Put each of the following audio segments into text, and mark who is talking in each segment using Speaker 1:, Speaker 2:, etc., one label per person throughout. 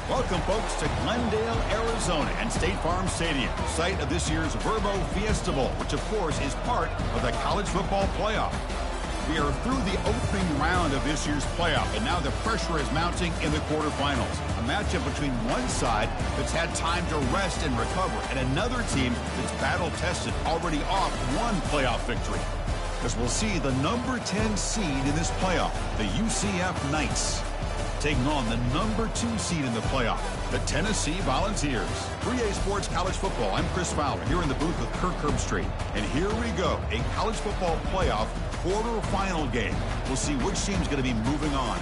Speaker 1: Welcome, folks, to Glendale, Arizona and State Farm Stadium, site of this year's Verbo Fiesta Bowl, which, of course, is part of the college football playoff. We are through the opening round of this year's playoff, and now the pressure is mounting in the quarterfinals. A matchup between one side that's had time to rest and recover, and another team that's battle-tested, already off one playoff victory. Because we'll see the number 10 seed in this playoff, the UCF Knights, taking on the number 2 seed in the playoff, the Tennessee Volunteers. 3A Sports College Football. I'm Chris Fowler here in the booth with Kirk Herbstreit. And here we go, a college football playoff quarterfinal game. We'll see which team's going to be moving on.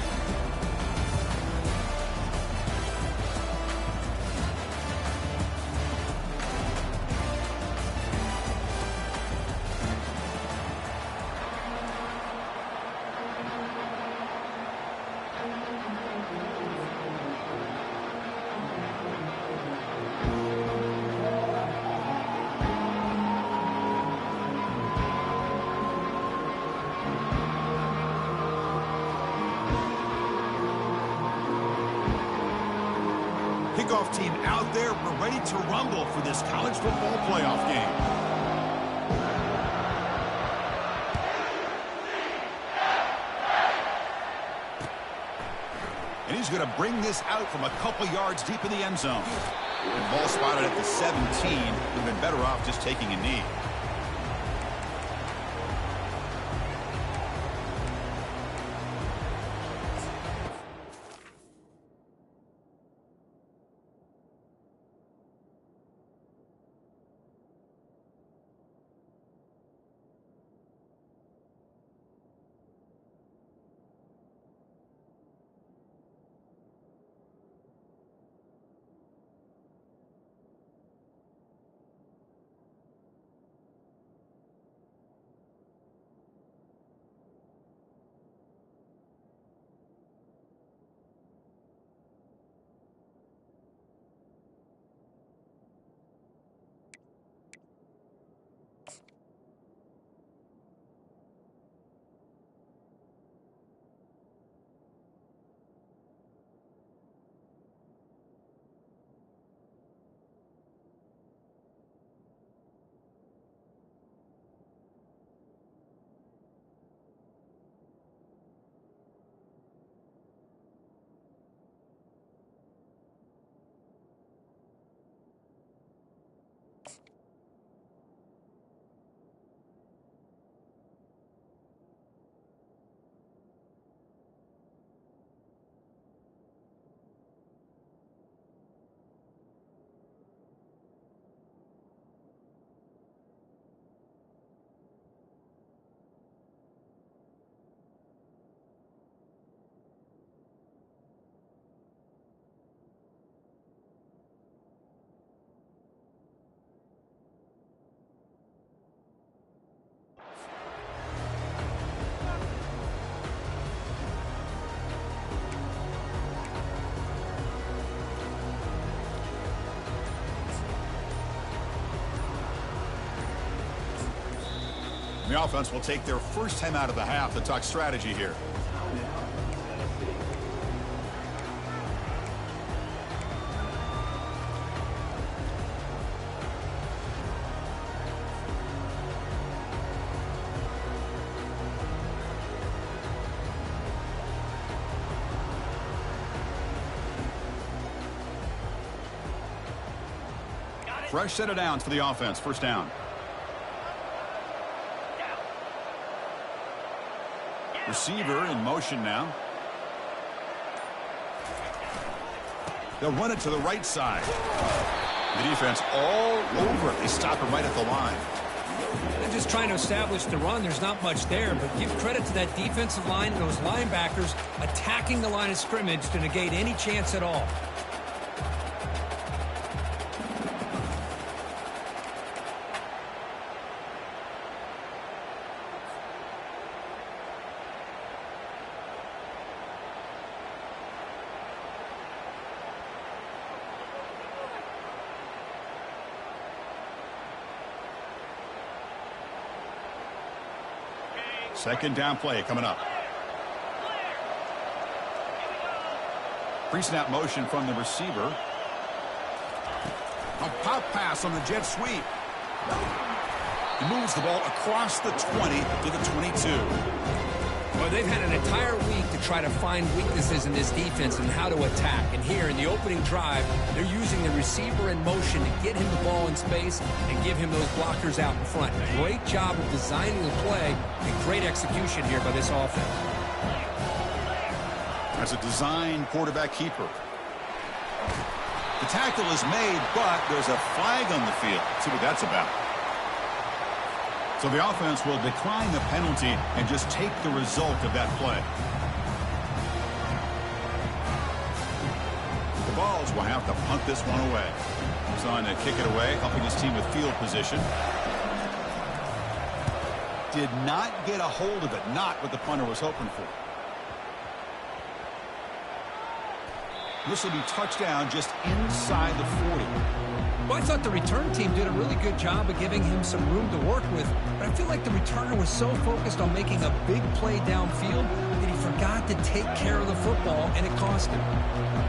Speaker 1: Kickoff team out there. We're ready to rumble for this college football playoff game. And he's going to bring this out from a couple yards deep in the end zone. The ball spotted at the 17. Would have been better off just taking a knee. The offense will take their first time out of the half to talk strategy here. Fresh set of downs for the offense. First down. Receiver in motion now. They'll run it to the right side. The defense all over it. They stop him right at the line.
Speaker 2: They're just trying to establish the run. There's not much there, but give credit to that defensive line and those linebackers attacking the line of scrimmage to negate any chance at all. Second down play coming up.
Speaker 1: Pre-snap motion from the receiver.
Speaker 3: A pop pass on the jet sweep. He moves the ball across the 20 to the 22.
Speaker 2: Well, they've had an entire week to try to find weaknesses in this defense and how to attack. And here in the opening drive, they're using the receiver in motion to get him the ball in space and give him those blockers out in front. Great job of designing the play and great execution here by this offense.
Speaker 1: As a design quarterback keeper. The tackle is made, but there's a flag on the field. Let's see what that's about. So the offense will decline the penalty and just take the result of that play. The Vols will have to punt this one away. He's on to kick it away, helping his team with field position. Did not get a hold of it, not what the punter was hoping for. This will be touchdown just inside the 40.
Speaker 2: Well, I thought the return team did a really good job of giving him some room to work with, but I feel like the returner was so focused on making a big play downfield that he forgot to take care of the football, and it cost him.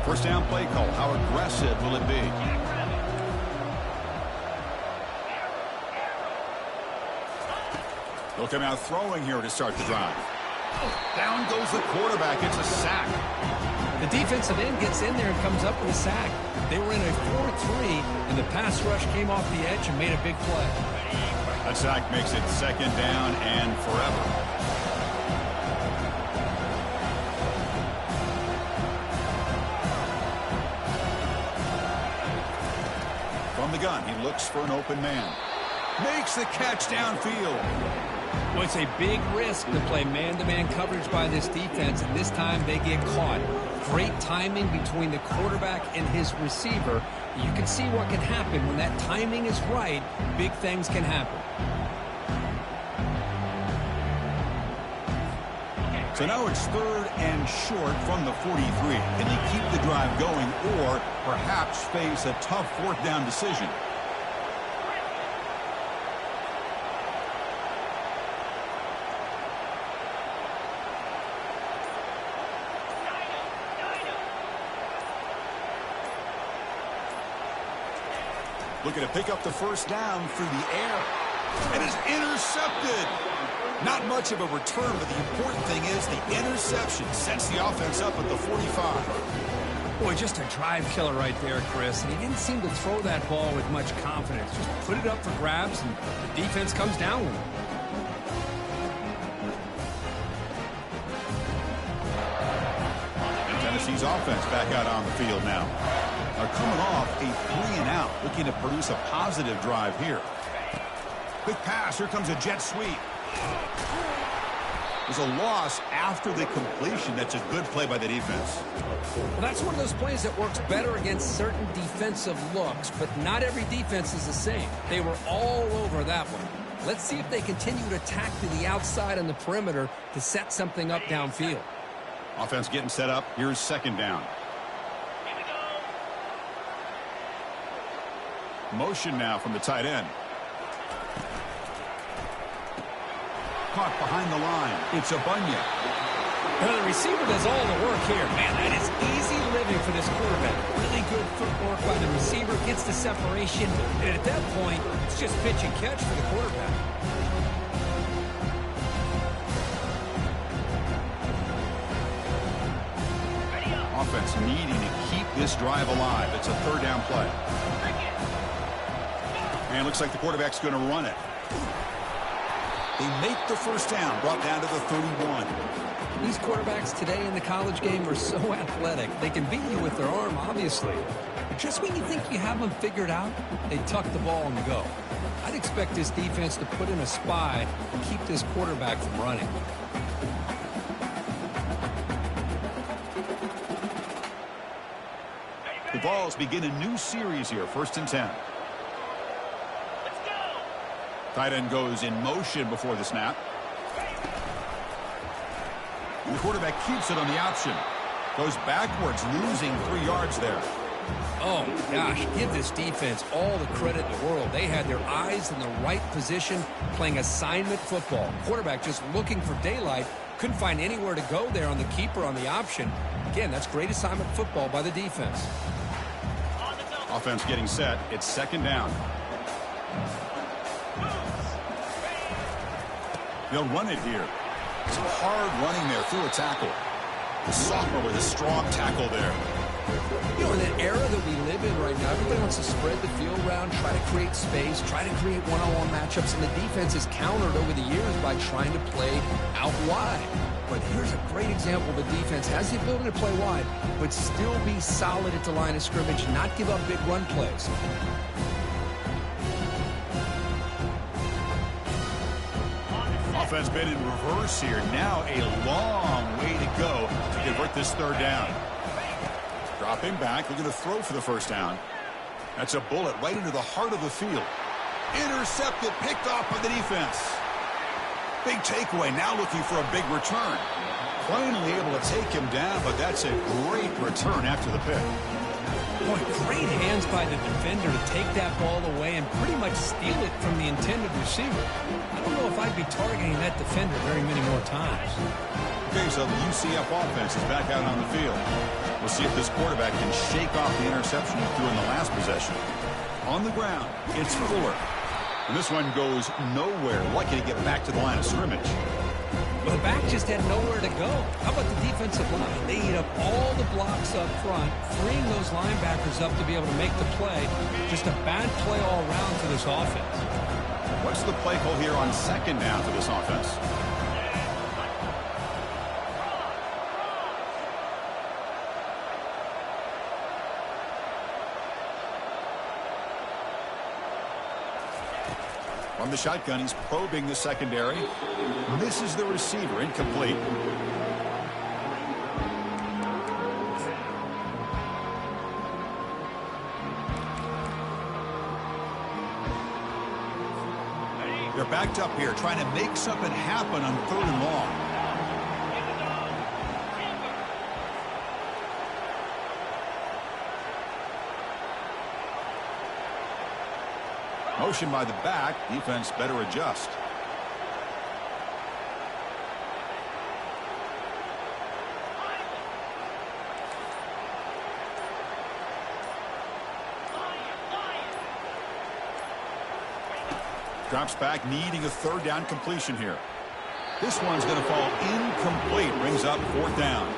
Speaker 1: First down play call. How aggressive will it be? They'll come out throwing here to start the drive. Down goes the quarterback. It's a sack.
Speaker 2: The defensive end gets in there and comes up with a sack. They were in a 4-3, and the pass rush came off the edge and made a big play.
Speaker 1: A sack makes it second down and forever. From the gun, he looks for an open man. Makes the catch downfield.
Speaker 2: Well, it's a big risk to play man-to-man coverage by this defense, and this time they get caught. Great timing between the quarterback and his receiver. You can see what can happen when that timing is right. Big things can happen.
Speaker 1: So now it's third and short from the 43. Can they keep the drive going or perhaps face a tough fourth down decision? Looking to pick up the first down through the air. And is intercepted. Not much of a return, but the important thing is the interception sets the offense up at the 45.
Speaker 2: Boy, just a drive killer right there, Chris. And he didn't seem to throw that ball with much confidence. Just put it up for grabs, and the defense comes down with it.
Speaker 1: And Tennessee's offense back out on the field now. Are coming off a 3-and-out, looking to produce a positive drive here. Quick pass. Here comes a jet sweep. There's a loss after the completion. That's a good play by the defense.
Speaker 2: Well, that's one of those plays that works better against certain defensive looks, but not every defense is the same. They were all over that one. Let's see if they continue to attack to the outside on the perimeter to set something up downfield.
Speaker 1: Offense getting set up. Here's second down. Motion now from the tight end. Caught behind the line. It's a Bunya.
Speaker 2: Well, the receiver does all the work here. Man, that is easy living for this quarterback. Really good footwork by the receiver. Gets the separation. And at that point, it's just pitch and catch for the quarterback.
Speaker 1: Offense needing to keep this drive alive. It's a third down play. And it looks like the quarterback's going to run it. They make the first down, brought down to the 31.
Speaker 2: These quarterbacks today in the college game are so athletic. They can beat you with their arm, obviously. But just when you think you have them figured out, they tuck the ball and go. I'd expect this defense to put in a spy and keep this quarterback from running.
Speaker 1: The Vols begin a new series here, 1st and 10. Tight end goes in motion before the snap. And the quarterback keeps it on the option. Goes backwards, losing 3 yards there.
Speaker 2: Oh, gosh, give this defense all the credit in the world. They had their eyes in the right position, playing assignment football. Quarterback just looking for daylight, Couldn't find anywhere to go there on the keeper on the option. Again, that's great assignment football by the defense.
Speaker 1: Offense getting set. It's second down. They'll run it here. Some hard running there through a tackle. The sophomore with a strong tackle there.
Speaker 2: You know, in an era that we live in right now, everybody wants to spread the field around, try to create space, try to create one-on-one matchups, and the defense has countered over the years by trying to play out wide. But here's a great example. The defense has the ability to play wide, but still be solid at the line of scrimmage, not give up big run plays.
Speaker 1: Offense been in reverse here. Now a long way to go to convert this third down. Dropping back, looking to throw for the first down. That's a bullet right into the heart of the field. Intercepted, picked off by the defense. Big takeaway, now looking for a big return. Finally able to take him down, but that's a great return after the pick.
Speaker 2: Boy, great hands by the defender to take that ball away and pretty much steal it from the intended receiver. I don't know if I'd be targeting that defender very many more times.
Speaker 1: Okay, so the UCF offense is back out on the field. We'll see if this quarterback can shake off the interception he threw in the last possession. On the ground, it's Fuller. And this one goes nowhere. Lucky to get back to the line of scrimmage.
Speaker 2: Well, the back just had nowhere to go. How about the defensive line? They eat up all the blocks up front, freeing those linebackers up to be able to make the play. Just a bad play all around for this offense.
Speaker 1: What's the play call here on second down for this offense? From the shotgun, he's probing the secondary. Misses the receiver, incomplete. They're backed up here, trying to make something happen on third and long. Motion by the back. Defense better adjust. Drops back, needing a third down completion here. This one's going to fall incomplete. Brings up fourth down.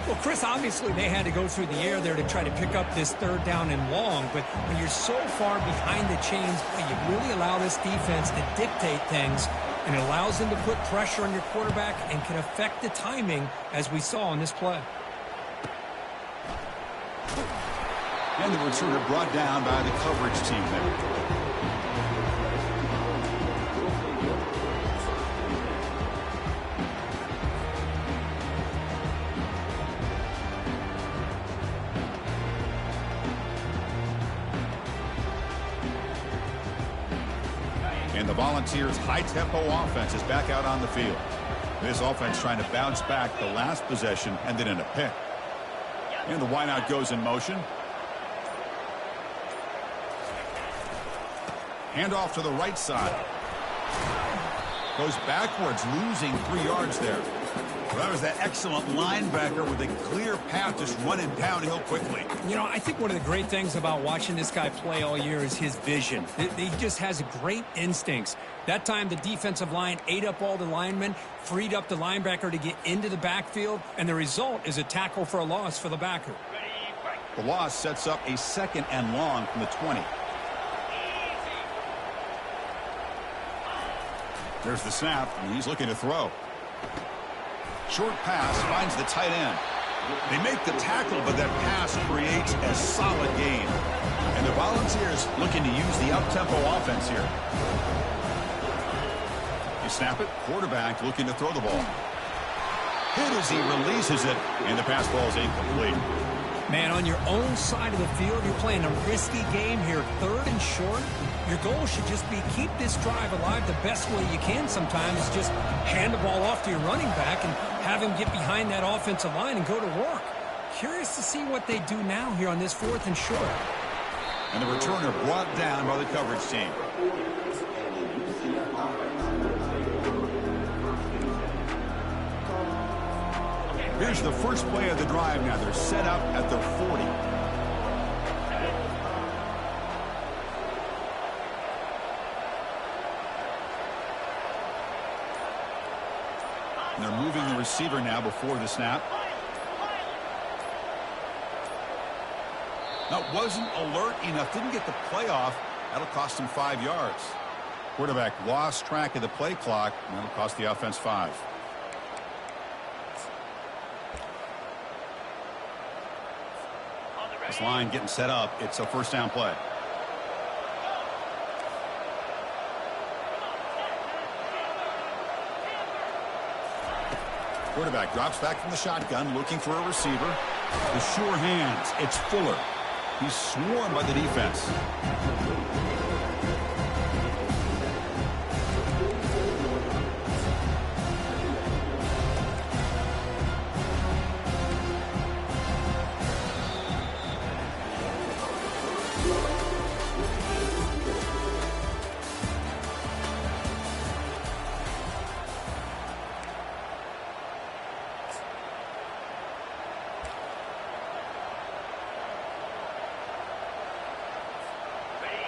Speaker 2: Well, Chris, obviously they had to go through the air there to try to pick up this third down and long, but when you're so far behind the chains, you really allow this defense to dictate things, and it allows them to put pressure on your quarterback and can affect the timing, as we saw in this play.
Speaker 1: And the returner brought down by the coverage team there. And the Volunteers' high-tempo offense is back out on the field. This offense trying to bounce back the last possession and then in a pick. And the wideout goes in motion. Handoff to the right side. Goes backwards, losing 3 yards there. Well, that was that excellent linebacker with a clear path just running downhill quickly.
Speaker 2: You know, I think one of the great things about watching this guy play all year is his vision. He just has great instincts. That time, the defensive line ate up all the linemen, freed up the linebacker to get into the backfield, and the result is a tackle for a loss for the backer.
Speaker 1: The loss sets up a second and long from the 20. There's the snap, and he's looking to throw. Short pass finds the tight end. They make the tackle, but that pass creates a solid gain. And the Volunteers looking to use the up-tempo offense here. You snap it, quarterback looking to throw the ball. Hit as he releases it, and the pass ball is incomplete.
Speaker 2: Man, on your own side of the field, you're playing a risky game here, third and short. Your goal should just be keep this drive alive the best way you can sometimes. Just hand the ball off to your running back and have him get behind that offensive line and go to work. Curious to see what they do now here on this fourth and short.
Speaker 1: And the returner brought down by the coverage team. Here's the first play of the drive now. They're set up at their 40. And they're moving the receiver now before the snap. That wasn't alert enough. Didn't get the play off. That'll cost him 5 yards. Quarterback lost track of the play clock, and that'll cost the offense 5. This line getting set up. It's a first down play. Quarterback drops back from the shotgun, looking for a receiver. The sure hands. It's Fuller. He's swarmed by the defense.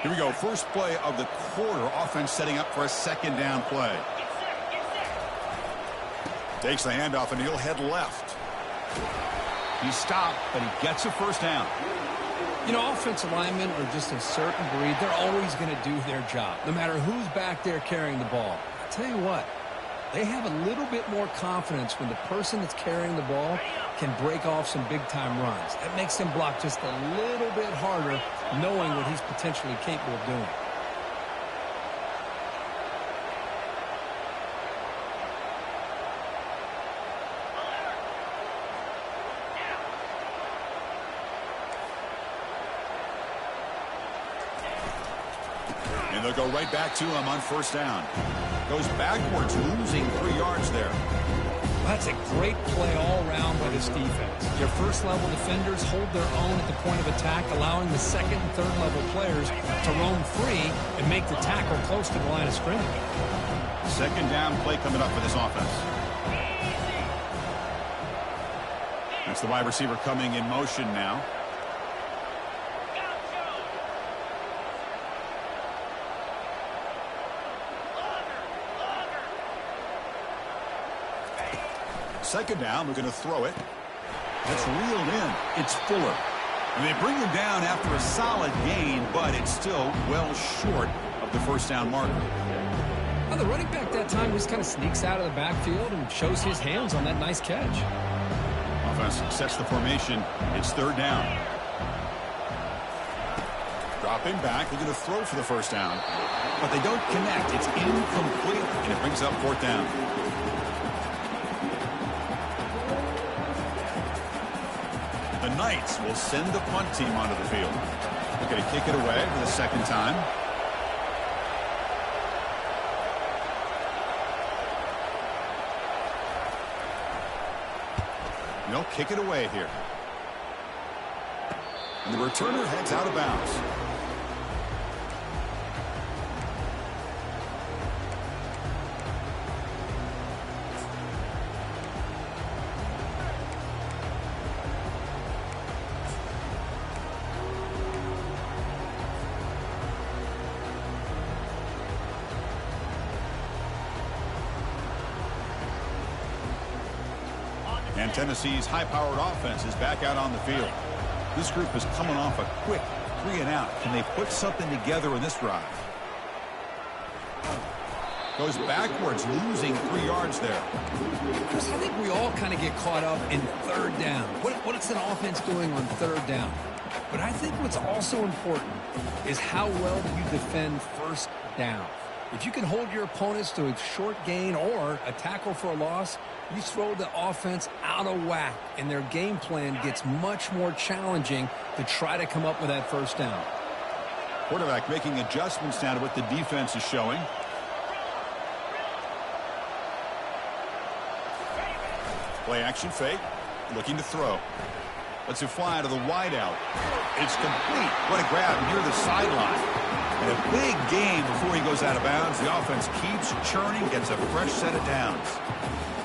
Speaker 1: Here we go. First play of the quarter. Offense setting up for a second down play. Takes the handoff and he'll head left. He's stopped, but he gets a first down.
Speaker 2: You know, offensive linemen are just a certain breed. They're always going to do their job, no matter who's back there carrying the ball. I'll tell you what, they have a little bit more confidence when the person that's carrying the ball can break off some big-time runs. That makes them block just a little bit harder, knowing what he's potentially capable of doing.
Speaker 1: And they'll go right back to him on first down. Goes backwards, losing 3 yards there.
Speaker 2: That's a great play all around by this defense. Your first-level defenders hold their own at the point of attack, allowing the second and third-level players to roam free and make the tackle close to the line of scrimmage.
Speaker 1: Second down play coming up for this offense. That's the wide receiver coming in motion now. Second down, we're going to throw it. That's reeled in. It's Fuller. And they bring him down after a solid gain, but it's still well short of the first down marker.
Speaker 2: Well, the running back that time just kind of sneaks out of the backfield and shows his hands on that nice catch.
Speaker 1: Offense sets the formation. It's third down. Dropping back. They're going to throw for the first down. But they don't connect. It's incomplete, and it brings up fourth down. The Knights will send the punt team onto the field. They're going to kick it away for the second time. And they'll kick it away here. And the returner heads out of bounds. And Tennessee's high-powered offense is back out on the field. This group is coming off a quick 3-and-out. Can they put something together in this drive? Goes backwards, losing 3 yards there.
Speaker 2: Chris, I think we all kind of get caught up in third down. What is an offense doing on third down? But I think what's also important is how well do you defend first down. If you can hold your opponents to a short gain or a tackle for a loss, you throw the offense out of whack, and their game plan gets much more challenging to try to come up with that first down.
Speaker 1: Quarterback making adjustments now to what the defense is showing. Play action fake, looking to throw. Lets it fly to the wideout. It's complete. What a grab near the sideline. And a big gain before he goes out of bounds. The offense keeps churning, gets a fresh set of downs.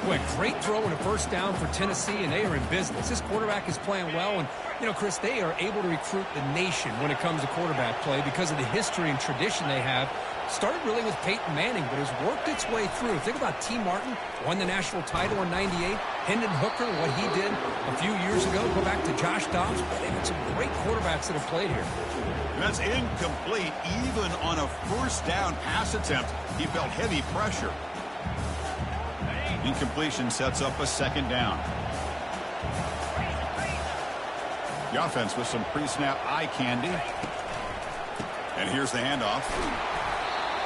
Speaker 2: Boy, great throw and a first down for Tennessee, and they are in business. This quarterback is playing well, and, you know, Chris, they are able to recruit the nation when it comes to quarterback play because of the history and tradition they have. Started really with Peyton Manning, but has worked its way through. Think about T. Martin, won the national title in '98. Hendon Hooker, what he did a few years ago. Go back to Josh Dobbs. They've had some great quarterbacks that have played here.
Speaker 1: That's incomplete. Even on a first down pass attempt, he felt heavy pressure. Incompletion sets up a second down. The offense with some pre-snap eye candy. And here's the handoff.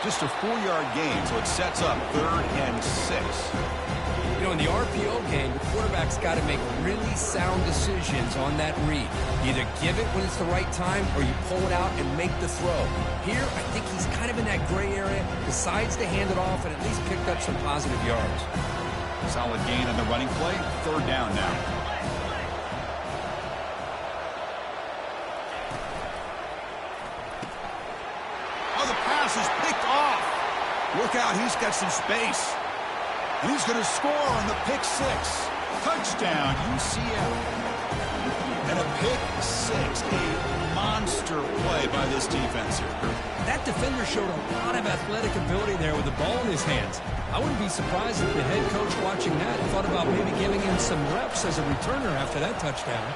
Speaker 1: Just a 4-yard gain, so it sets up 3rd and 6.
Speaker 2: You know, in the RPO game, the quarterback's got to make really sound decisions on that read. Either give it when it's the right time or you pull it out and make the throw. Here, I think he's kind of in that gray area, decides to hand it off and at least picked up some positive yards.
Speaker 1: Solid gain on the running play. 3rd down now. Oh, the pass is picked off. Look out, he's got some space. And he's going to score on the pick 6. Touchdown, UCF. And a pick 6. A monster play by this defense here.
Speaker 2: That defender showed a lot of athletic ability there with the ball in his hands. I wouldn't be surprised if the head coach watching that thought about maybe giving him some reps as a returner after that touchdown.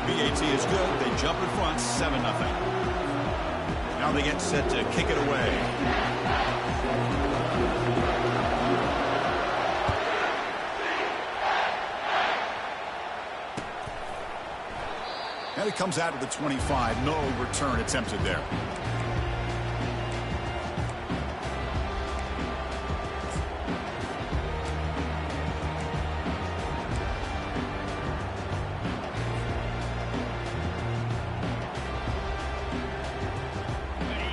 Speaker 1: BAT is good. They jump in front, 7-0. Now they get set to kick it away. And it comes out of the 25. No return attempted there.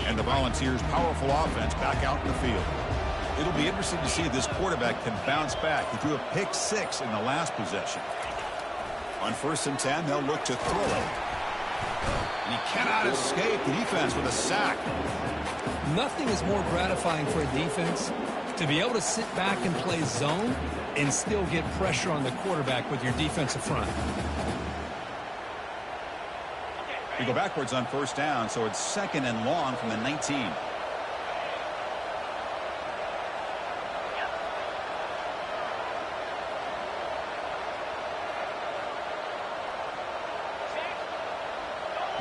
Speaker 1: And the Volunteers' powerful offense back out in the field. It'll be interesting to see if this quarterback can bounce back. He threw a pick 6 in the last possession. On 1st and 10, they'll look to throw it. And he cannot escape the defense with a sack.
Speaker 2: Nothing is more gratifying for a defense to be able to sit back and play zone and still get pressure on the quarterback with your defensive front.
Speaker 1: We go backwards on 1st down, so it's 2nd and long from the 19.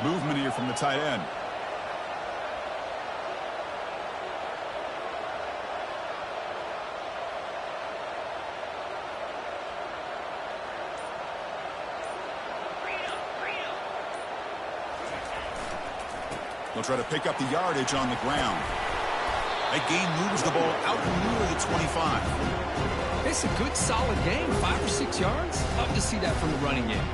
Speaker 1: Movement here from the tight end. They'll try to pick up the yardage on the ground. That gain moves the ball out near the 25.
Speaker 2: It's a good, solid game. 5 or 6 yards. Love to see that from the running game.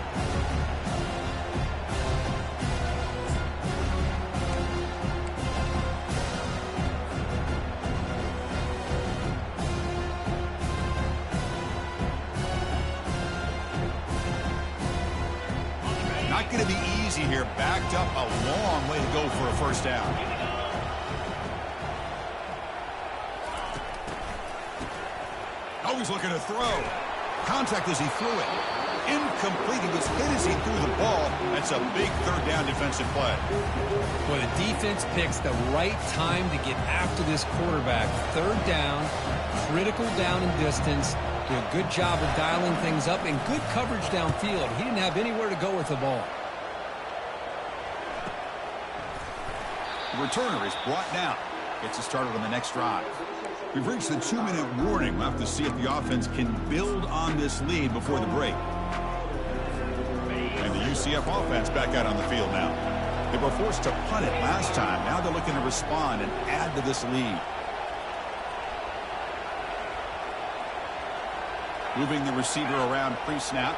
Speaker 1: Not going to be easy here. Backed up a long way to go for a 1st down. Oh, he's looking to throw. Contact as he threw it. Incomplete. He was hit as he threw the ball. That's a big 3rd down defensive play.
Speaker 2: Well, the defense picks the right time to get after this quarterback. 3rd down, critical down and distance. Do a good job of dialing things up and good coverage downfield. He didn't have anywhere to go with the ball.
Speaker 1: The returner is brought down. Gets us started on the next drive. We've reached the 2-minute warning. We'll have to see if the offense can build on this lead before the break. And the UCF offense back out on the field now. They were forced to punt it last time. Now they're looking to respond and add to this lead. Moving the receiver around pre-snap.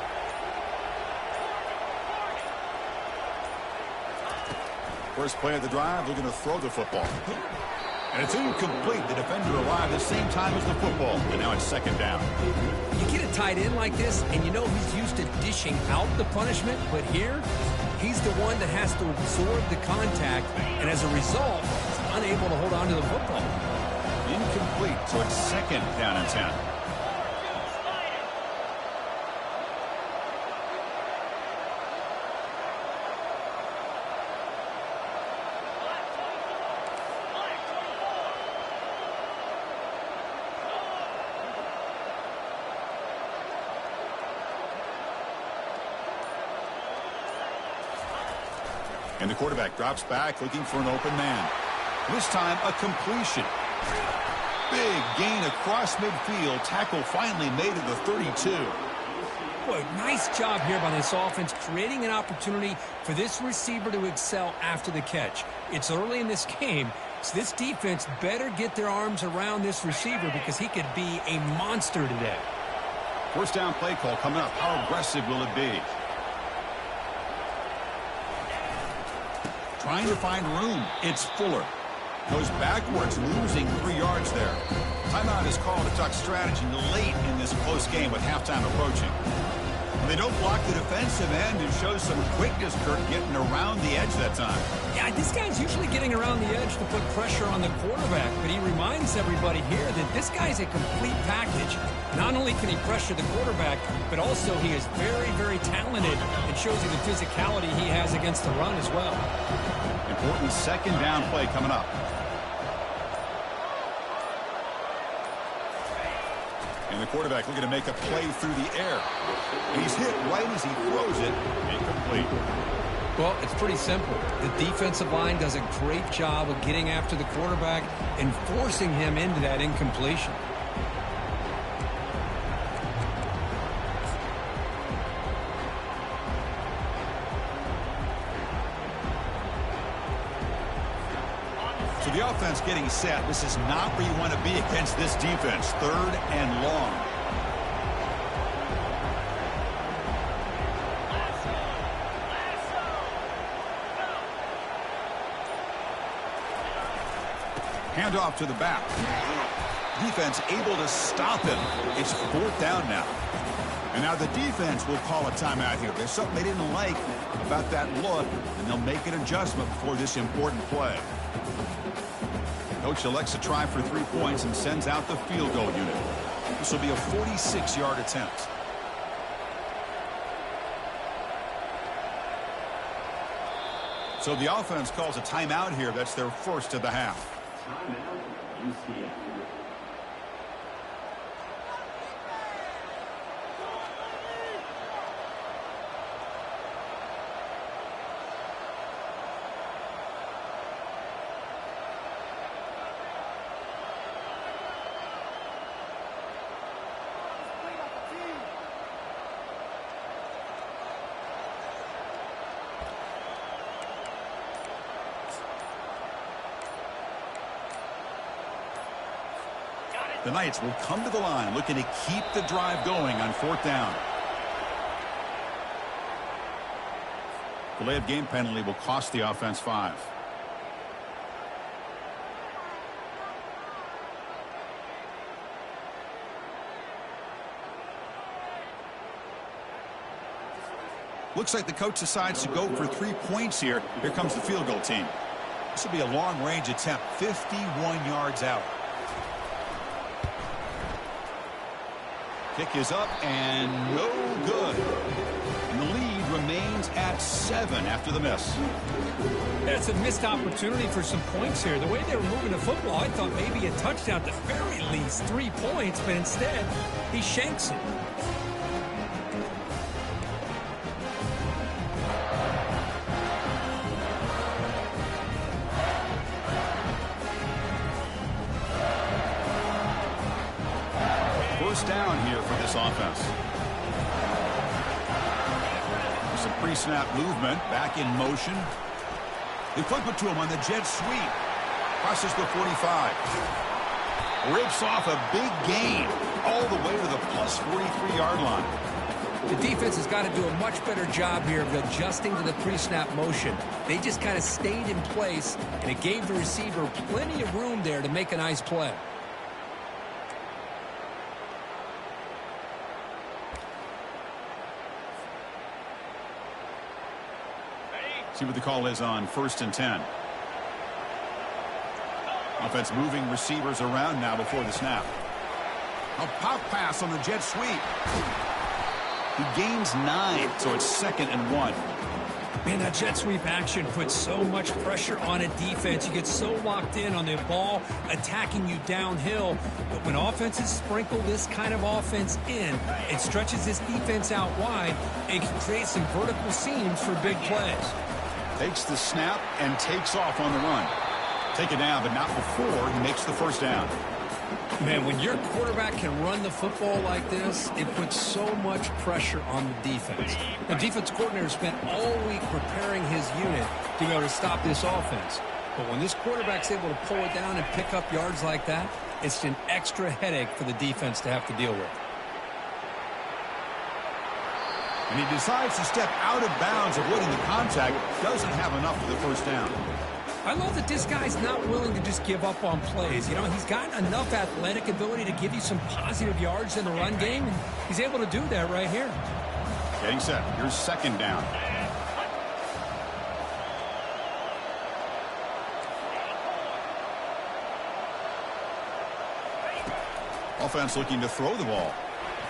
Speaker 1: First play of the drive, looking to throw the football. And it's incomplete. The defender arrived at the same time as the football. And now it's 2nd down.
Speaker 2: You get a tight end like this, and you know he's used to dishing out the punishment. But here, he's the one that has to absorb the contact. And as a result, he's unable to hold on to the football.
Speaker 1: Incomplete. So it's 2nd down and 10. And the quarterback drops back looking for an open man. This time a completion. Big gain across midfield. Tackle finally made at the 32.
Speaker 2: Boy, nice job here by this offense, creating an opportunity for this receiver to excel after the catch. It's early in this game, so this defense better get their arms around this receiver because he could be a monster today.
Speaker 1: First down play call coming up. How aggressive will it be? Trying to find room. It's Fuller. Goes backwards, losing 3 yards there. Timeout is called to talk strategy late in this close game with halftime approaching. They don't block the defensive end and show some quickness, Kurt, getting around the edge that time.
Speaker 2: Yeah, this guy's usually getting around the edge to put pressure on the quarterback, but he reminds everybody here that this guy's a complete package. Not only can he pressure the quarterback, but also he is very, very talented and shows you the physicality he has against the run as well.
Speaker 1: Important second down play coming up. And the quarterback looking to make a play through the air. He's hit right as he throws it. Incomplete.
Speaker 2: Well, it's pretty simple. The defensive line does a great job of getting after the quarterback and forcing him into that incompletion.
Speaker 1: So the offense getting set. This is not where you want to be against this defense. 3rd and long. Handoff to the back. Defense able to stop him. It's 4th down now. And now the defense will call a timeout here. There's something they didn't like about that look, and they'll make an adjustment before this important play. Coach elects to try for 3 points and sends out the field goal unit. This will be a 46-yard attempt. So the offense calls a timeout here. That's their first of the half.
Speaker 4: Timeout, UCF.
Speaker 1: The Knights will come to the line looking to keep the drive going on 4th down. Delay of game penalty will cost the offense 5. Looks like the coach decides to go for 3 points here. Here comes the field goal team. This will be a long-range attempt, 51 yards out. Kick is up and no good. And the lead remains at 7 after the miss.
Speaker 2: That's a missed opportunity for some points here. The way they were moving the football, I thought maybe a touchdown, at the very least 3 points, but instead he shanks it.
Speaker 1: Down here for this offense. Some pre-snap movement, back in motion. They flip it to him on the jet sweep. Crosses the 45. Rips off a big gain all the way to the plus 43-yard line.
Speaker 2: The defense has got to do a much better job here of adjusting to the pre-snap motion. They just kind of stayed in place, and it gave the receiver plenty of room there to make a nice play.
Speaker 1: See what the call is on 1st and 10. Offense moving receivers around now before the snap. A pop pass on the jet sweep. He gains 9, so it's 2nd and 1.
Speaker 2: Man, that jet sweep action puts so much pressure on a defense. You get so locked in on the ball attacking you downhill. But when offenses sprinkle this kind of offense in, it stretches this defense out wide and can create some vertical seams for big plays.
Speaker 1: Takes the snap and takes off on the run. Take it down, but not before he makes the first down.
Speaker 2: Man, when your quarterback can run the football like this, it puts so much pressure on the defense. The defense coordinator spent all week preparing his unit to be able to stop this offense. But when this quarterback's able to pull it down and pick up yards like that, it's an extra headache for the defense to have to deal with.
Speaker 1: And he decides to step out of bounds, avoiding the contact. Doesn't have enough for the first down.
Speaker 2: I love that this guy's not willing to just give up on plays. You know, he's got enough athletic ability to give you some positive yards in the run game, and he's able to do that right here.
Speaker 1: Getting set. Here's second down. Offense looking to throw the ball.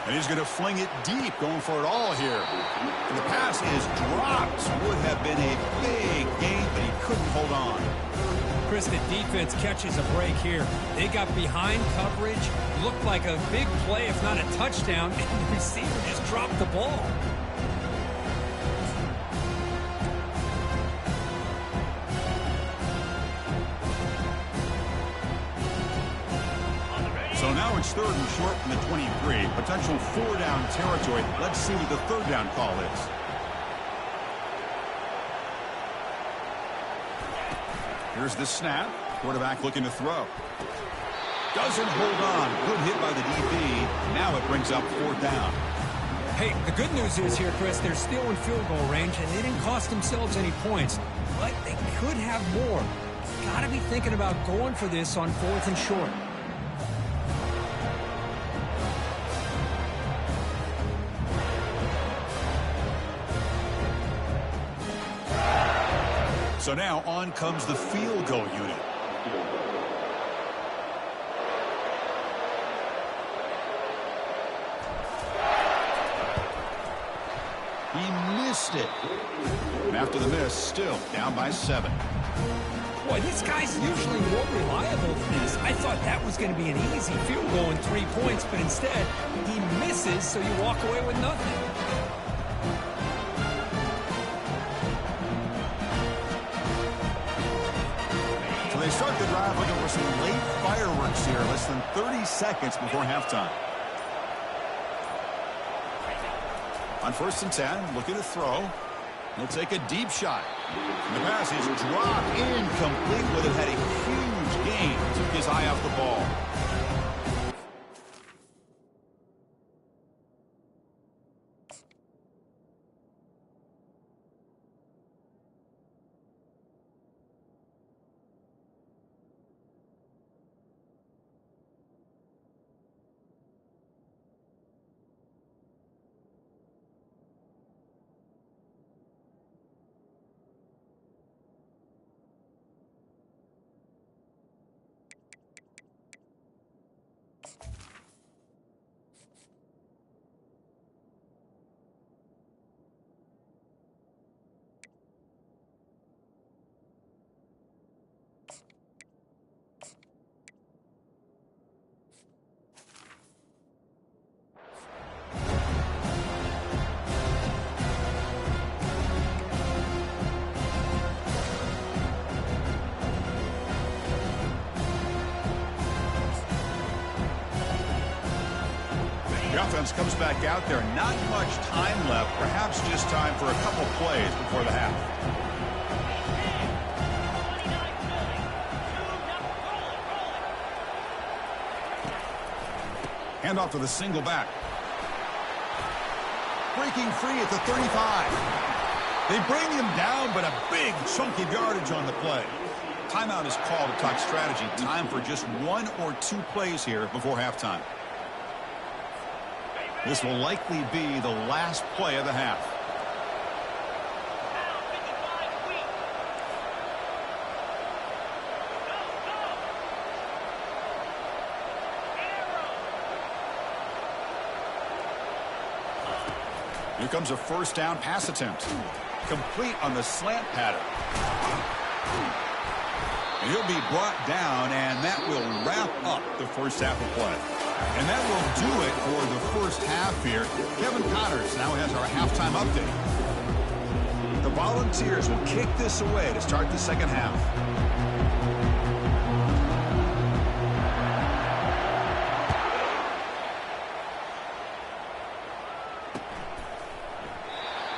Speaker 1: And he's going to fling it deep, going for it all here. And the pass is dropped. Would have been a big gain, but he couldn't hold on.
Speaker 2: Chris, the defense catches a break here. They got behind coverage, looked like a big play, if not a touchdown, and the receiver just dropped the ball.
Speaker 1: So now it's third and short from the 23. Potential four-down territory. Let's see what the third down call is. Here's the snap. Quarterback looking to throw. Doesn't hold on. Good hit by the DB. Now it brings up fourth down.
Speaker 2: Hey, the good news is here, Chris, they're still in field goal range, and they didn't cost themselves any points. But they could have more. Got to be thinking about going for this on fourth and short.
Speaker 1: So now on comes the field goal unit. He missed it. And after the miss, still down by 7.
Speaker 2: Boy, this guy's usually more reliable than this. I thought that was going to be an easy field goal and 3 points, but instead, he misses, so you walk away with nothing.
Speaker 1: They start the drive looking for some late fireworks here. Less than 30 seconds before halftime. On first and 10, looking to throw. He'll take a deep shot. And the pass is dropped incomplete. Would have had a huge gain. Took his eye off the ball. The offense comes back out there. Not much time left. Perhaps just time for a couple plays before the half. Handoff to the single back. Breaking free at the 35. They bring him down, but a big chunk of yardage on the play. Timeout is called to talk strategy. Time for just 1 or 2 plays here before halftime. This will likely be the last play of the half. Here comes a first down pass attempt. Complete on the slant pattern. And he'll be brought down, and that will wrap up the first half of play. And that will do it for the first half here. Kevin Connors now has our halftime update. The
Speaker 3: Volunteers will kick this away to start the second half.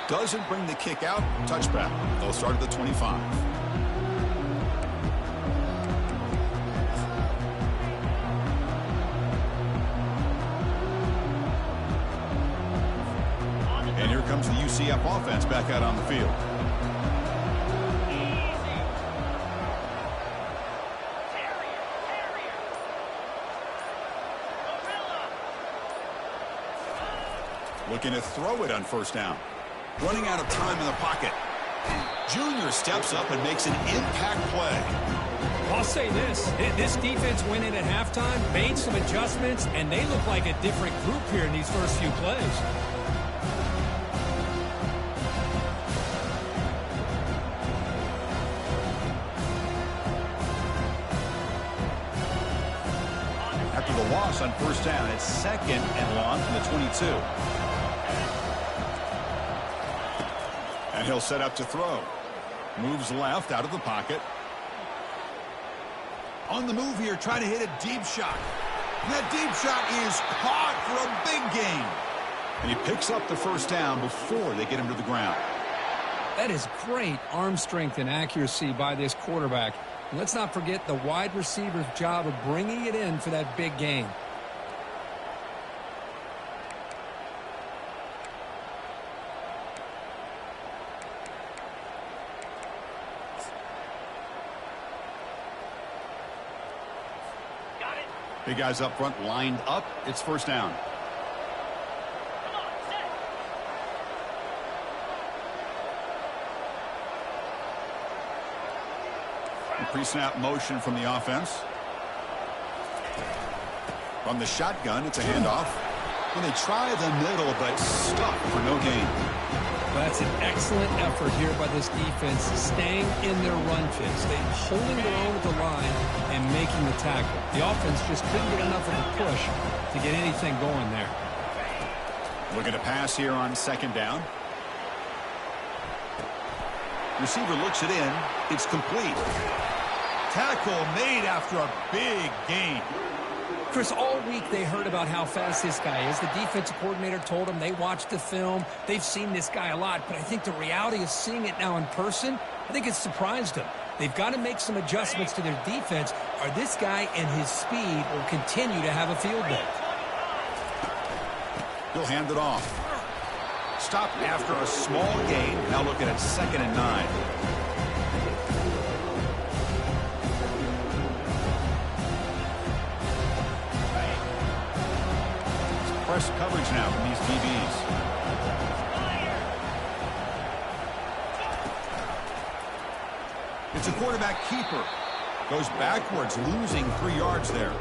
Speaker 3: Doesn't bring the kick out. Touchback. They'll start at the 25. And here comes the UCF offense back out on the field. Looking to throw it on first down. Running out of time in the pocket. Junior steps up and makes an impact play.
Speaker 2: I'll say this defense went in at halftime, made some adjustments, and they look like a different group here in these first few plays.
Speaker 3: After the loss on first down, it's second and long from the 22. And he'll set up to throw. Moves left out of the pocket. On the move here, trying to hit a deep shot. And that deep shot is caught for a big gain. And he picks up the first down before they get him to the ground.
Speaker 2: That is great arm strength and accuracy by this quarterback. And let's not forget the wide receiver's job of bringing it in for that big gain.
Speaker 3: Big guys up front lined up. It's first down. Pre-snap motion from the offense. From the shotgun, it's a handoff. And they try the middle, but stuck for no gain.
Speaker 2: That's an excellent effort here by this defense, staying in their run fits. They holding their own at the line and making the tackle. The offense just couldn't get enough of a push to get anything going there.
Speaker 3: Looking to pass here on second down. Receiver looks it in. It's complete. Tackle made after a big gain.
Speaker 2: Chris, all week they heard about how fast this guy is. The defensive coordinator told them they watched the film. They've seen this guy a lot, but I think the reality of seeing it now in person, I think it's surprised them. They've got to make some adjustments to their defense, or this guy and his speed will continue to have a field day.
Speaker 3: He'll hand it off. Stopped after a small gain. Now looking at 2nd and 9. Press coverage now from these DBs. It's a quarterback keeper. Goes backwards, losing 3 yards there.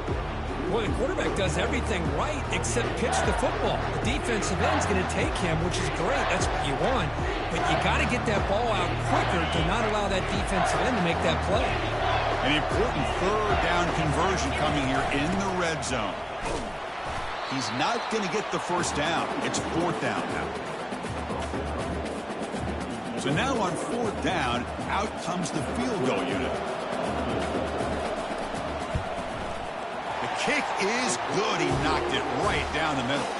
Speaker 2: Well, the quarterback does everything right except pitch the football. The defensive end's going to take him, which is great. That's what you want. But you got to get that ball out quicker to not allow that defensive end to make that play.
Speaker 3: An important 3rd down conversion coming here in the red zone. He's not going to get the first down. It's 4th down now. So now on 4th down, out comes the field goal unit. The kick is good. He knocked it right down the middle.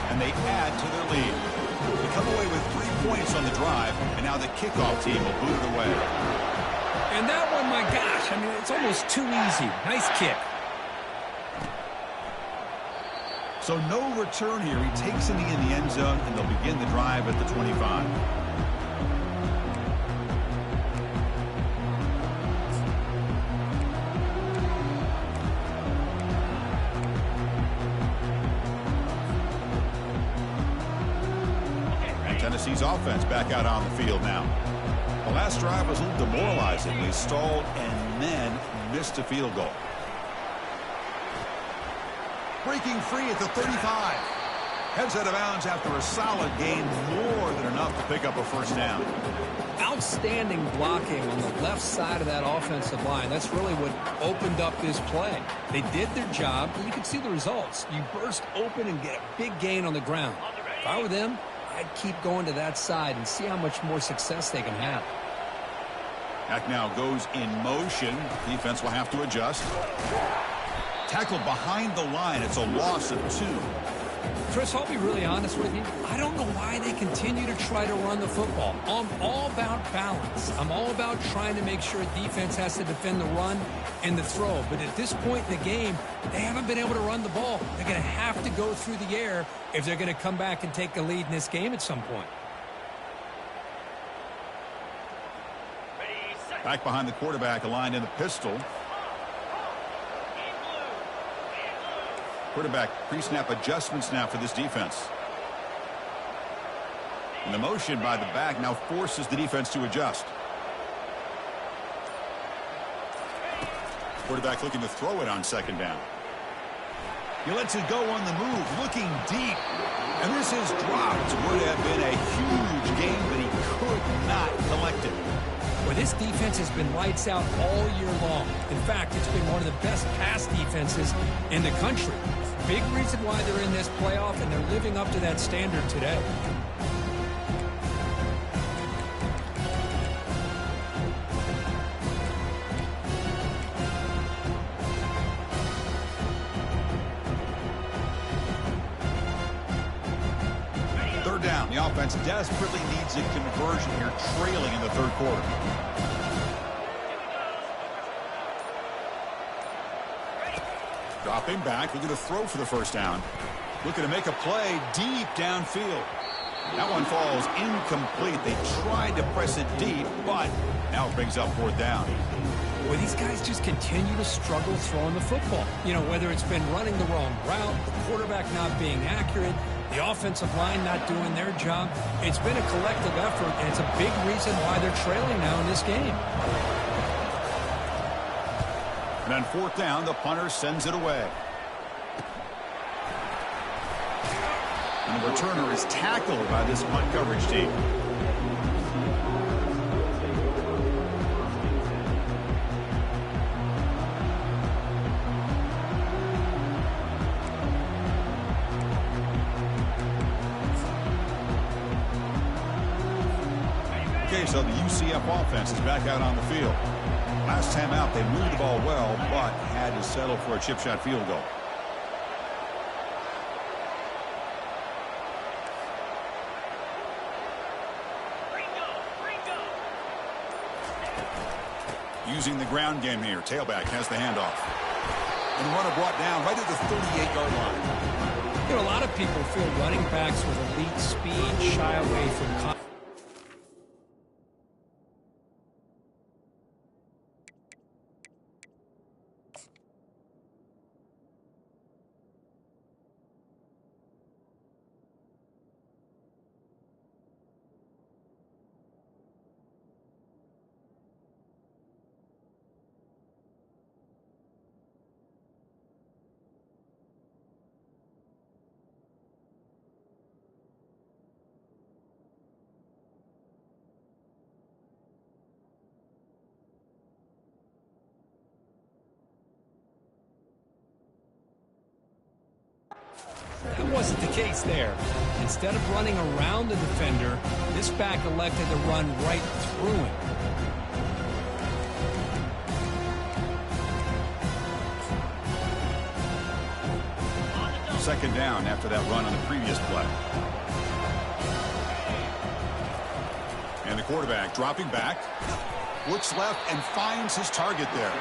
Speaker 3: And they add to their lead. They come away with 3 points on the drive, and now the kickoff team will boot it away.
Speaker 2: And that one, my gosh, I mean, it's almost too easy. Nice kick.
Speaker 3: So no return here. He takes it in the end zone, and they'll begin the drive at the 25. And Tennessee's offense back out on the field now. The last drive was a little demoralizing. They stalled and then missed a field goal. Breaking free at the 35. Heads out of bounds after a solid gain, more than enough to pick up a first down.
Speaker 2: Outstanding blocking on the left side of that offensive line. That's really what opened up this play. They did their job, and you can see the results. You burst open and get a big gain on the ground. If I were them, I'd keep going to that side and see how much more success they can have.
Speaker 3: Back now goes in motion. Defense will have to adjust. Tackled behind the line. It's a loss of 2.
Speaker 2: Chris, I'll be really honest with you. I don't know why they continue to try to run the football. I'm all about balance. I'm all about trying to make sure defense has to defend the run and the throw. But at this point in the game, they haven't been able to run the ball. They're going to have to go through the air if they're going to come back and take a lead in this game at some point.
Speaker 3: Back behind the quarterback, aligned in the pistol. Quarterback pre-snap adjustments now for this defense. And the motion by the back now forces the defense to adjust. Quarterback looking to throw it on second down. He lets it go on the move, looking deep. And this is dropped. Would have been a huge game, but he could not collect it.
Speaker 2: Well, this defense has been lights out all year long. In fact, it's been one of the best pass defenses in the country. Big reason why they're in this playoff, and they're living up to that standard today.
Speaker 3: Third down. The offense desperately needs a conversion here, trailing in the third quarter. Dropping back, looking to throw for the first down. Looking to make a play deep downfield. That one falls incomplete. They tried to press it deep, but now it brings up fourth down.
Speaker 2: Well, these guys just continue to struggle throwing the football. You know, whether it's been running the wrong route, the quarterback not being accurate, the offensive line not doing their job. It's been a collective effort, and it's a big reason why they're trailing now in this game.
Speaker 3: And on fourth down, the punter sends it away. And the returner is tackled by this punt coverage team. Okay, so the UCF offense is back out on the field. Last time out, they moved the ball well, but had to settle for a chip shot field goal. Using the ground game here. Tailback has the handoff. And the runner brought down right at the 38-yard line.
Speaker 2: You know, a lot of people feel running backs with elite speed shy away from contact. That wasn't the case there. Instead of running around the defender, this back elected to run right through him.
Speaker 3: Second down after that run on the previous play. And the quarterback dropping back. Looks left and finds his target there.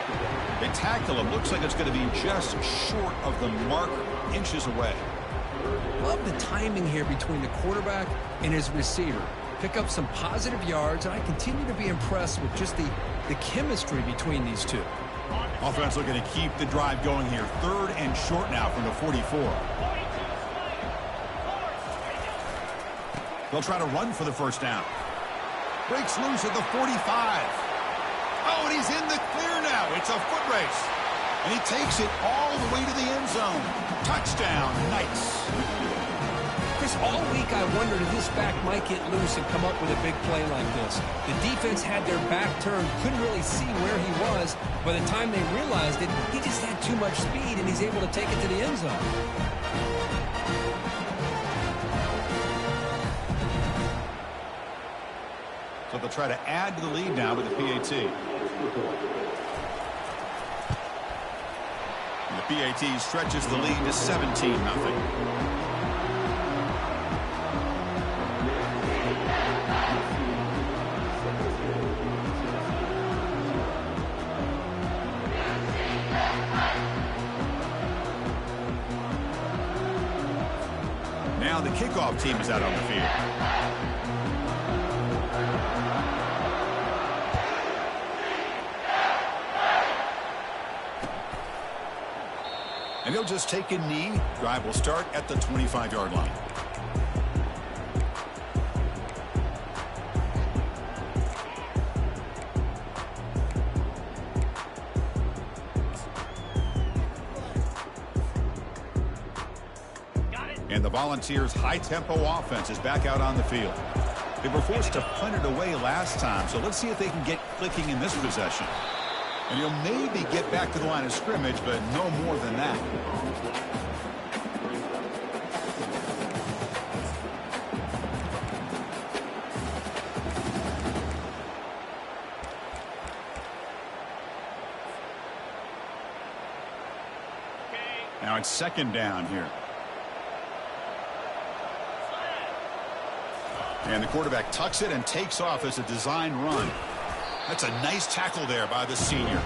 Speaker 3: They tackle him. Looks like it's going to be just short of the marker, inches away.
Speaker 2: Love the timing here between the quarterback and his receiver. Pick up some positive yards, and I continue to be impressed with just the chemistry between these two.
Speaker 3: Offense looking to keep the drive going here. Third and short now from the 44. They'll try to run for the first down. Breaks loose at the 45. Oh, and he's in the clear now. It's a foot race. And he takes it all the way to the end zone. Touchdown, Knights.
Speaker 2: Chris, all week I wondered if this back might get loose and come up with a big play like this. The defense had their back turned, couldn't really see where he was. By the time they realized it, he just had too much speed, and he's able to take it to the end zone.
Speaker 1: They'll try to add to the lead now with the PAT. And the PAT stretches the lead to 17-0. Now the kickoff team is out on the field. And he'll just take a knee. Drive will start at the 25-yard line. And the Volunteers' high-tempo offense is back out on the field. They were forced to punt it away last time, so let's see if they can get clicking in this possession. And he'll maybe get back to the line of scrimmage, but no more than that. Now it's second down here. And the quarterback tucks it and takes off as a design run. That's a nice tackle there by the senior.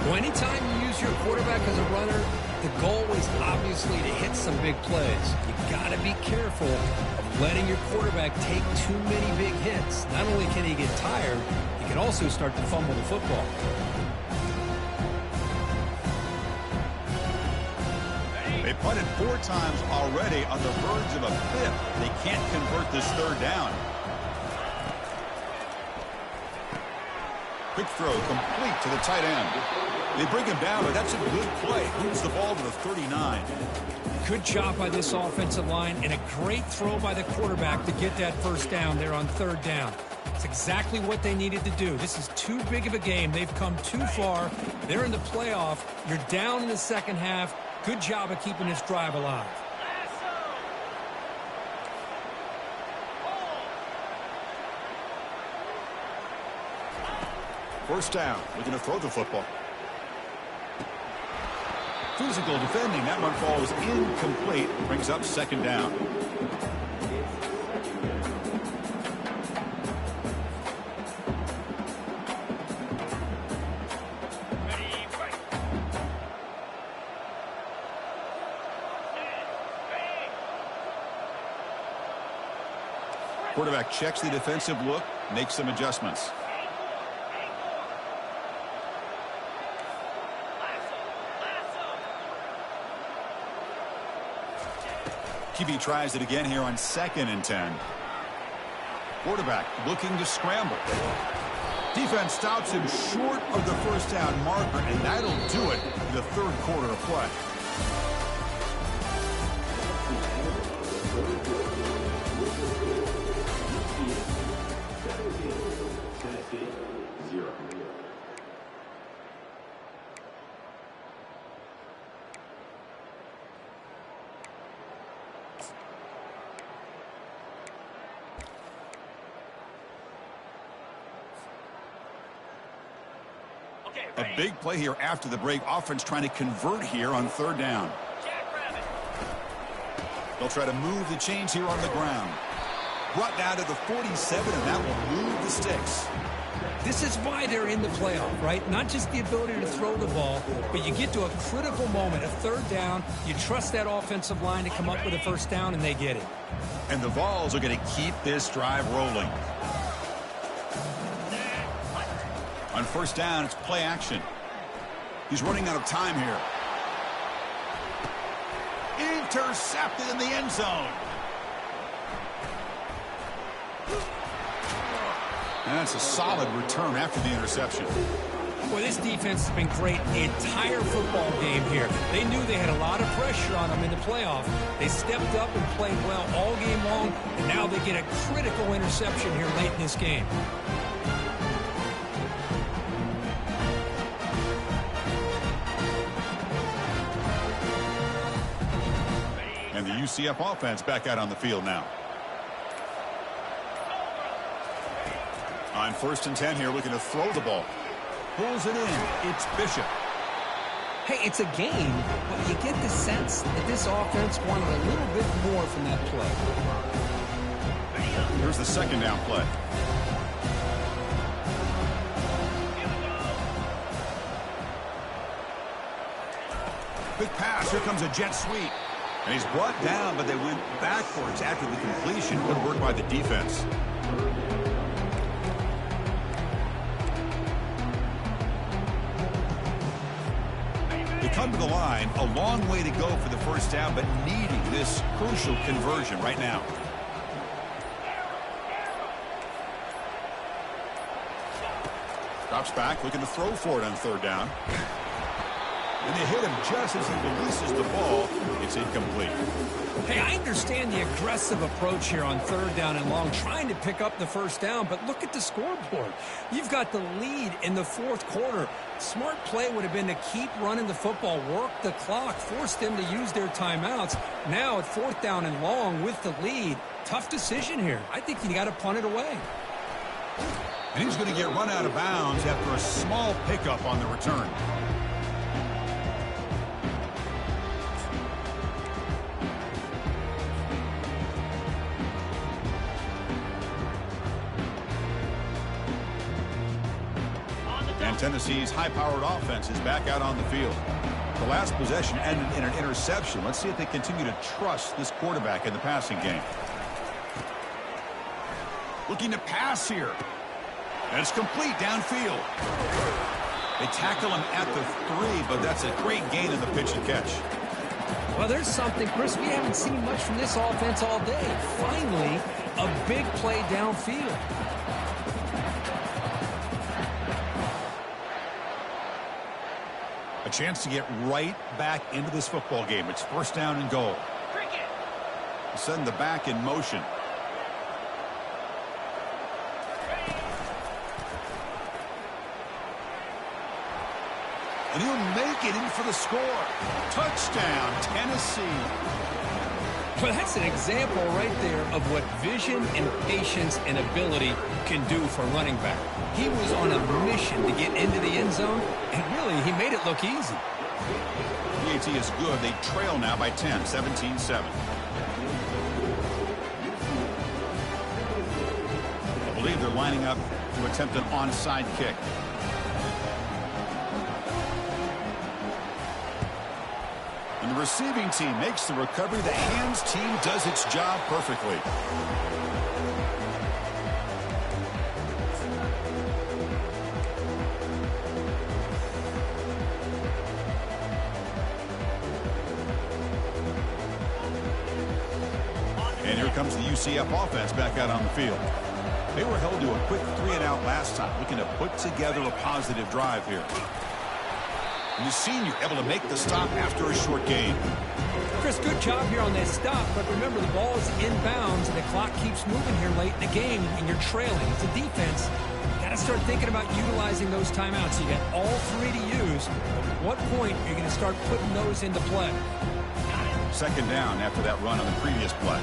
Speaker 2: Well, anytime you use your quarterback as a runner, the goal is obviously to hit some big plays. You got to be careful of letting your quarterback take too many big hits. Not only can he get tired, he can also start to fumble the football.
Speaker 1: They punted 4 times already, on the verge of a 5th. They can't convert this third down. Quick throw complete to the tight end. They bring him down, but that's a good play. Moves the ball to the 39.
Speaker 2: Good job by this offensive line, and a great throw by the quarterback to get that first down there on third down. It's exactly what they needed to do. This is too big of a game. They've come too far. They're in the playoff. You're down in the second half. Good job of keeping this drive alive.
Speaker 1: First down. Looking to throw the football. Physical defending. That one falls incomplete. Brings up second down. Quarterback checks the defensive look, makes some adjustments. QB tries it again here on 2nd and 10. Quarterback looking to scramble. Defense stops him short of the first down marker, and that'll do it in the third quarter of play. A big play here after the break. Offense trying to convert here on third down. They'll try to move the chains here on the ground. Brought down to the 47, and that will move the sticks.
Speaker 2: This is why they're in the playoff, right? Not just the ability to throw the ball, but you get to a critical moment, a third down. You trust that offensive line to come up with a first down, and they get it.
Speaker 1: And the Vols are going to keep this drive rolling. On first down, it's play action. He's running out of time here. Intercepted in the end zone. And that's a solid return after the interception.
Speaker 2: Boy, this defense has been great the entire football game here. They knew they had a lot of pressure on them in the playoff. They stepped up and played well all game long, and now they get a critical interception here late in this game.
Speaker 1: And the UCF offense back out on the field now.
Speaker 3: On 1st and 10 here, looking to throw the ball. Pulls it in. It's Bishop.
Speaker 2: Hey, it's a game, but you get the sense that this offense wanted a little bit more from that play.
Speaker 3: Here's the 2nd down play. Quick pass. Here comes a jet sweep. And he's brought down, but they went backwards after the completion. Good work by the defense. They come to the line. A long way to go for the 1st down, but needing this crucial conversion right now. Drops back, looking to throw for it on 3rd down. And they hit him just as he releases the ball. It's incomplete.
Speaker 2: Hey, I understand the aggressive approach here on 3rd down and long, trying to pick up the 1st down, but look at the scoreboard. You've got the lead in the 4th quarter. Smart play would have been to keep running the football, work the clock, force them to use their timeouts. Now at 4th down and long with the lead, tough decision here. I think you got to punt it away.
Speaker 3: And he's going to get run out of bounds after a small pickup on the return. And Tennessee's high-powered offense is back out on the field. The last possession ended in an interception. Let's see if they continue to trust this quarterback in the passing game. Looking to pass here. And it's complete downfield. They tackle him at the 3, but that's a great gain in the pitch and catch.
Speaker 2: Well, there's something, Chris, we haven't seen much from this offense all day. Finally, a big play downfield.
Speaker 3: A chance to get right back into this football game. It's 1st down and goal. Send the back in motion. And he'll make it in for the score. Touchdown, Tennessee.
Speaker 2: Well, that's an example right there of what vision and patience and ability can do for running back. He was on a mission to get into the end zone, and really, he made it look easy.
Speaker 3: PAT is good. They trail now by 10, 17-7. I believe they're lining up to attempt an onside kick. And the receiving team makes the recovery. The hands team does its job perfectly. And here comes the UCF offense back out on the field. They were held to a quick 3-and-out last time, looking to put together a positive drive here. And the senior able to make the stop after a short gain.
Speaker 2: Chris, good job here on that stop, but remember the ball is inbounds and the clock keeps moving here late in the game and you're trailing. It's a defense. You got to start thinking about utilizing those timeouts. You got all 3 to use. At what point are you going to start putting those into play?
Speaker 3: 2nd down after that run on the previous play.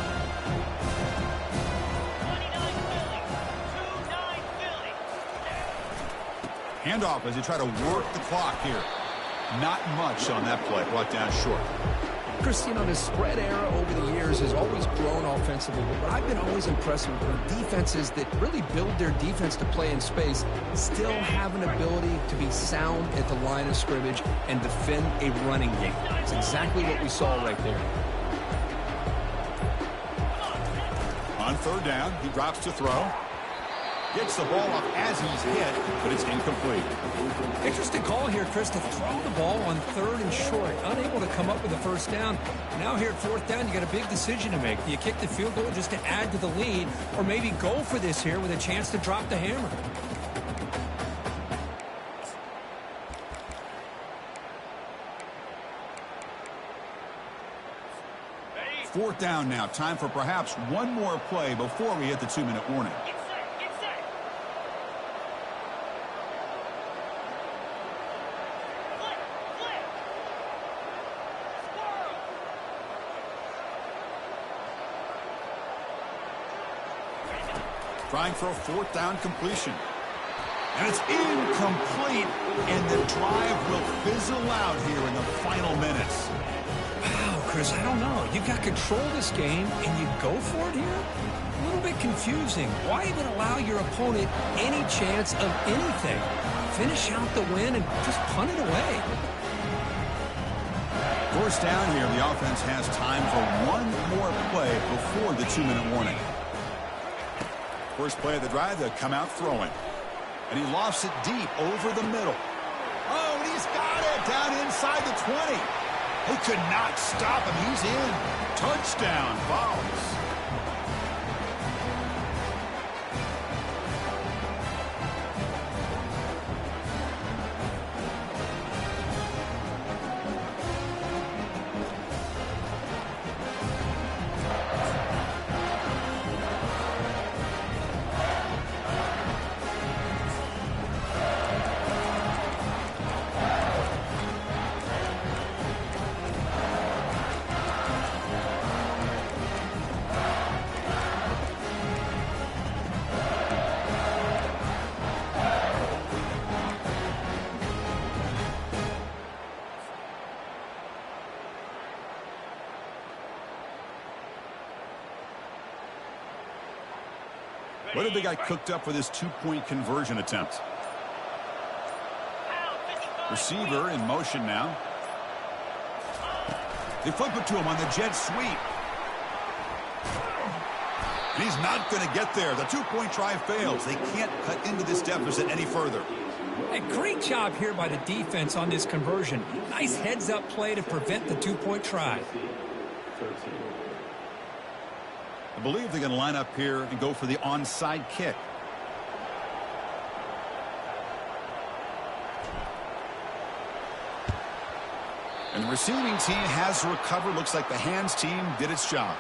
Speaker 3: Handoff as they try to work the clock here. Not much on that play, brought down short.
Speaker 2: Chris, you know, the spread era over the years has always grown offensively, but I've been always impressed with defenses that really build their defense to play in space, still have an ability to be sound at the line of scrimmage and defend a running game. It's exactly what we saw right there.
Speaker 3: On 3rd down, he drops to throw. Gets the ball up as he's hit, but it's incomplete.
Speaker 2: Interesting call here, Chris, to throw the ball on 3rd and short. Unable to come up with a 1st down. Now here at 4th down, you got a big decision to make. Do you kick the field goal just to add to the lead, or maybe go for this here with a chance to drop the hammer?
Speaker 3: 4th down now. Time for perhaps one more play before we hit the 2-minute warning. Trying for a fourth down completion. And it's incomplete, and the drive will fizzle out here in the final minutes.
Speaker 2: Wow, Chris, I don't know. You got control of this game, and you go for it here? A little bit confusing. Why even allow your opponent any chance of anything? Finish out the win and just punt it away.
Speaker 3: First down here, the offense has time for one more play before the 2-minute warning. First play of the drive, they'll come out throwing. And he lofts it deep over the middle. Oh, and he's got it down inside the 20. They could not stop him. He's in. Touchdown, Vols. What have they got cooked up for this two-point conversion attempt? Receiver in motion now. They flip it to him on the jet sweep. And he's not going to get there. The two-point try fails. They can't cut into this deficit any further.
Speaker 2: A great job here by the defense on this conversion. Nice heads-up play to prevent the two-point try.
Speaker 3: I believe they're going to line up here and go for the onside kick. And the receiving team has recovered. Looks like the hands team did its job.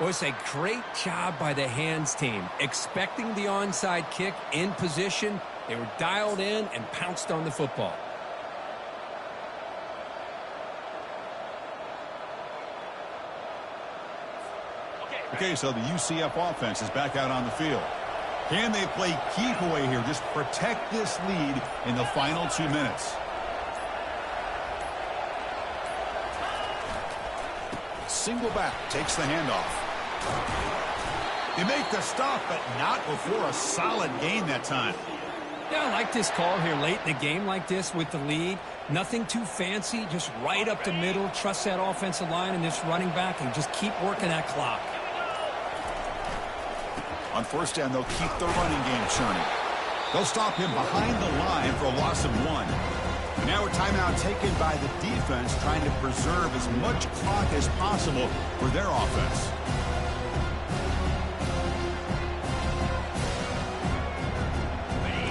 Speaker 2: Well, it's a great job by the hands team. Expecting the onside kick in position. They were dialed in and pounced on the football.
Speaker 3: Okay, so the UCF offense is back out on the field. Can they play keep away here? Just protect this lead in the final 2 minutes. Single back takes the handoff. They make the stop, but not before a solid gain that time.
Speaker 2: Yeah, I like this call here late in the game like this with the lead. Nothing too fancy, just right up the middle. Trust that offensive line and this running back and just keep working that clock.
Speaker 3: On first down, they'll keep the running game churning. They'll stop him behind the line for a loss of 1. And now a timeout taken by the defense, trying to preserve as much clock as possible for their offense.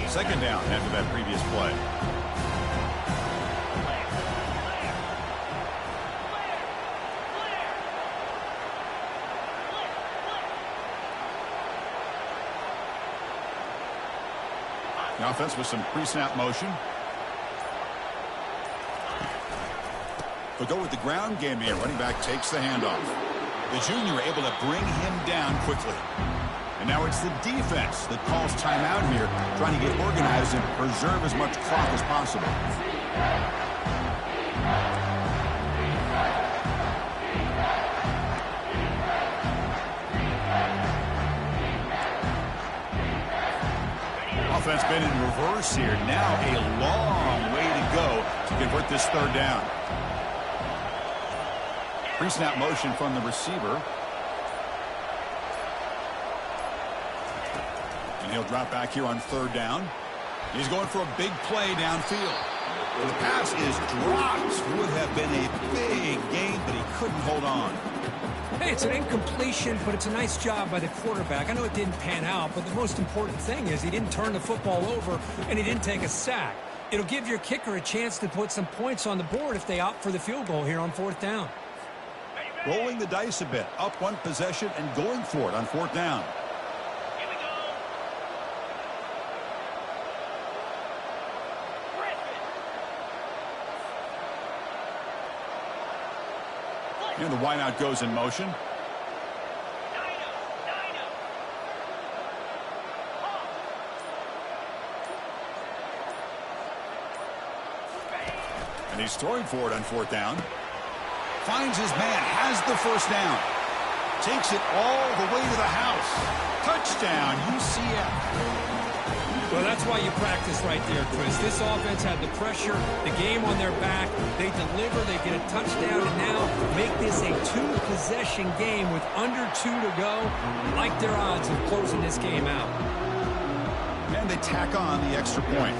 Speaker 3: Second down after that previous play. The offense with some pre-snap motion. They'll go with the ground game here. Running back takes the handoff. The junior able to bring him down quickly. And now it's the defense that calls timeout here, trying to get organized and preserve as much clock as possible. Offense been in reverse here. Now a long way to go to convert this third down. Pre-snap motion from the receiver. And he'll drop back here on third down. He's going for a big play downfield. The pass is dropped. Would have been a big gain, but he couldn't hold on.
Speaker 2: Hey, it's an incompletion, but it's a nice job by the quarterback. I know it didn't pan out, but the most important thing is he didn't turn the football over and he didn't take a sack. It'll give your kicker a chance to put some points on the board if they opt for the field goal here on fourth down.
Speaker 3: Rolling the dice a bit, up one possession and going for it on fourth down.
Speaker 5: Here we go.
Speaker 3: And the wideout goes in motion. And he's throwing for it on 4th down. Finds his man, has the first down. Takes it all the way to the house. Touchdown, UCF.
Speaker 2: Well, that's why you practice right there, Chris. This offense had the pressure, the game on their back. They deliver, they get a touchdown, and now make this a 2-possession game with under 2 to go. Like their odds of closing this game out.
Speaker 3: And they tack on the extra point.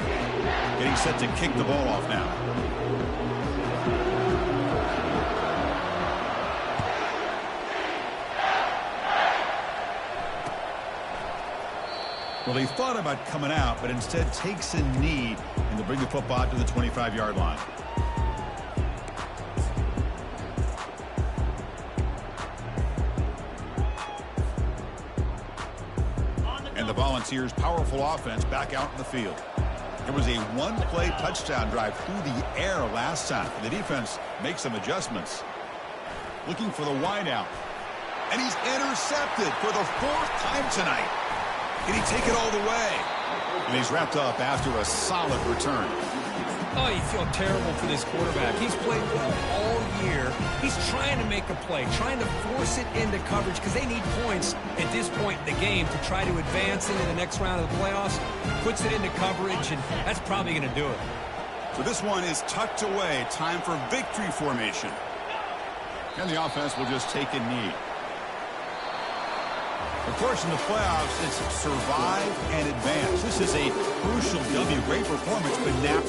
Speaker 3: Getting set to kick the ball off now. Well, he thought about coming out, but instead takes a knee and to bring the football out to the 25-yard line. And the Volunteers' powerful offense back out in the field. It was a one-play touchdown drive through the air last time. The defense makes some adjustments. Looking for the wideout. And he's intercepted for the 4th time tonight. Can he take it all the way? And he's wrapped up after a solid return.
Speaker 2: Oh, you feel terrible for this quarterback. He's played well all year. He's trying to make a play, trying to force it into coverage because they need points at this point in the game to try to advance into the next round of the playoffs. Puts it into coverage, and that's probably going to do it.
Speaker 3: So this one is tucked away. Time for victory formation. And the offense will just take a knee. Of course, in the playoffs, it's survive and advance. This is a crucial W. Great performance, but now